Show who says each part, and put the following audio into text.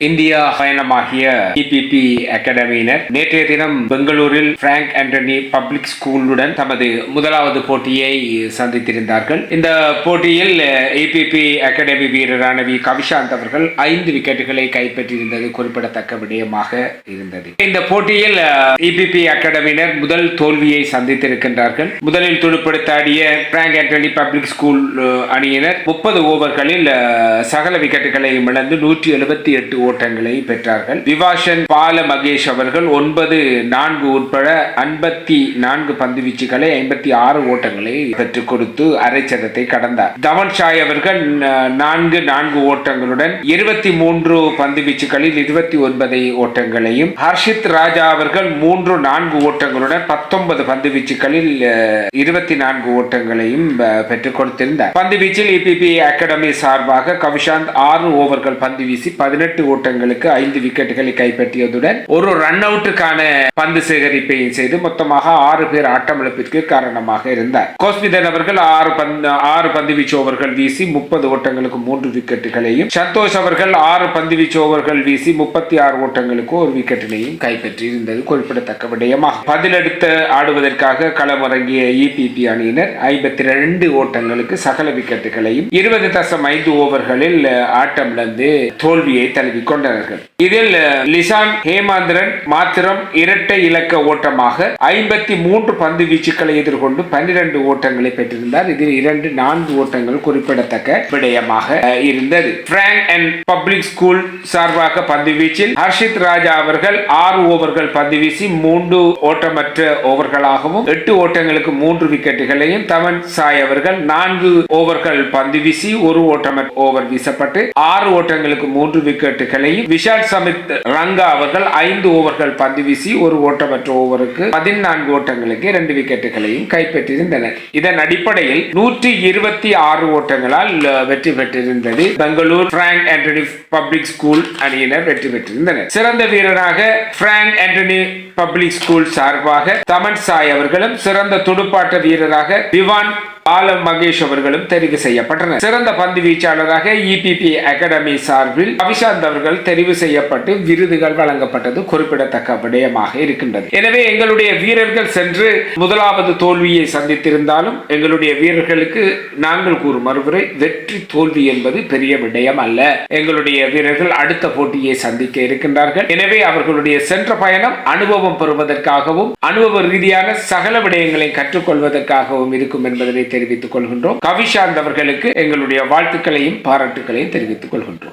Speaker 1: India பயணமாகிய இபிபி அகாடமியினர் நேற்றைய தினம் பெங்களூரில் பிராங்க் ஆண்டனி பப்ளிக் ஸ்கூலுடன் தமது முதலாவது போட்டியை சந்தித்திருந்தார்கள். இந்த போட்டியில் இபிபி அகாடமி வீரரான வி கவிஷாந்த் அவர்கள் 5 விக்கெட்டுகளை கைப்பற்றியிருந்தது குறிப்பிடத்தக்க விடயமாக இருந்தது. இந்த போட்டியில் இபிபி அகாடமியினர் முதல் தோல்வியை சந்தித்திருக்கின்றார்கள். முதலில் துடுப்படுத்தாடிய பிராங்க் ஆண்டனி பப்ளிக் ஸ்கூல் அணியினர் 30 ஓவர்களில் சகல விக்கெட்டுகளையும் இழந்து 178 ஓட்டங்களை பெற்றார்கள். விவாஷன் பால மகேஷ் அவர்கள் 9-4 உட்பட 54 பந்து வீச்சுகளை 56 ஓட்டங்களை பெற்றுக் கொடுத்து அரைச்சதத்தை கடந்தார். தவன் ஷாய் அவர்கள் 4 ஓட்டங்களுடன் 23 பந்து வீச்சுகளில் 29 ஓட்டங்களையும், ஹர்ஷித் ராஜா அவர்கள் 3-4 ஓட்டங்களுடன் 19 பந்து வீச்சுகளில் 24 ஓட்டங்களையும் பெற்றுக் கொடுத்திருந்தார். பந்து வீச்சில் இபிபி அகாடமி சார்பாக கவிஷாந்த் 6 ஓவர்கள் பந்து வீசி 18 ஓட்டங்களுக்கு 5 விக்கெட்டுகளை கைப்பற்றியதுடன் ஒரு ரன் அவுட்டுக்கான பந்து சேகரிப்பையும் செய்து மொத்தமாக 6 பேர் ஆட்டமிழப்பிற்கு காரணமாக இருந்தார். கோஸ்மிதன் அவர்கள் 6 பந்து வீச்சு ஓவர்கள் வீசி 30 ஓட்டங்களுக்கு 3 விக்கெட்டுகளையும், சந்தோஷ் அவர்கள் 6 பந்து வீச்சு ஓவர்கள் வீசி 36 ஓட்டங்களுக்கு 1 விக்கெட்டினையும் கைப்பற்றி இருந்தது குறிப்பிடத்தக்க விடயமாகும். பதிலெடுத்து ஆடுவதற்காக களமிறங்கிய இபிபி அணியினர் 52 ஓட்டங்களுக்கு சகல விக்கெட்டுகளையும் 20.5 ஓவர்களில் ஆட்டமிழந்து தோல்வியை தழுவி கொண்டனர். இதில் லிசான் ஹேமாந்திரன் மாத்திரம் இரட்டை இலக்க ஓட்டமாக 53 பந்து வீச்சுக்களை எதிர்கொண்டு 12 ஓட்டங்களை பெற்றிருந்தார். இதில் 4 ஓட்டங்கள் குறிப்பிடத்தக்க விடயமாக இருந்தது. பிராங்க் அண்ட் பப்ளிக் ஸ்கூல் சார்பாக பந்து வீச்சில் ஹர்ஷித் ராஜா அவர்கள் 6 ஓவர்கள் பந்து வீசி 3 ஓட்டமற்ற ஓவர்களாகவும் 8 ஓட்டங்களுக்கு 3 விக்கெட்டுகளையும், தமன் சாய் அவர்கள் 4 ஓவர்கள் பந்து வீசி 1 ஓட்டமற்ற ஓவர் வீசப்பட்டு 6 ஓட்டங்களுக்கு 3 விக்கெட்டுகளையும், விஷால் சமித் ரங்கா அவர்கள் 5 ஓவர்கள் பந்து வீசி 1 ஓட்டமற்ற ஓவருக்கு 14 ஓட்டங்களுக்கு 2 விக்கெட்டுகளையும் கைப்பற்றியிருந்தனர். இதன் அடிப்படையில் 126 ஓட்டங்களால் வெற்றி பெற்றிருந்தது Bangalore Frank Anthony public school அணியினர் வெற்றி பெற்றிருந்தனர். சிறந்த வீரராக பிராங்க் ஆண்டனி பப்ளிக் ஸ்கூல் சார்பாக தமன் சாய் அவர்களும், சிறந்த துடுப்பாட்ட வீரராக விவான் பால மகேஷ் அவர்களும் தெரிவு செய்யப்பட்டனர். சிறந்த பந்து வீச்சாளராக இபிபி அகாடமி சார்பில் கவிஷாந்த் அவர்கள் தெரிவு செய்யப்பட்டு விருதுகள் வழங்கப்பட்டது குறிப்பிடத்தக்க விடயமாக இருக்கின்றது. எனவே எங்களுடைய வீரர்கள் சென்று முதலாவது தோல்வியை சந்தித்திருந்தாலும் எங்களுடைய வீரர்களுக்கு நாங்கள் கூறும் மறுமுறை வெற்றி தோல்வி என்பது பெரிய விடயம் அல்ல. எங்களுடைய வீரர்கள் அடுத்த போட்டியை சந்திக்க இருக்கின்றார்கள். எனவே அவர்களுடைய சென்ற பயணம் அனுபவம் பெறுவதற்காகவும் அனுபவ ரீதியான சகல விடயங்களை கற்றுக்கொள்வதற்காகவும் இருக்கும் என்பதனை தெரிவித்துக் கொள்கின்றோம். கவிஷாந்த் அவர்களுக்கு எங்களுடைய வாழ்த்துக்களையும் பாராட்டுகளையும் தெரிவித்துக் கொள்கின்றோம்.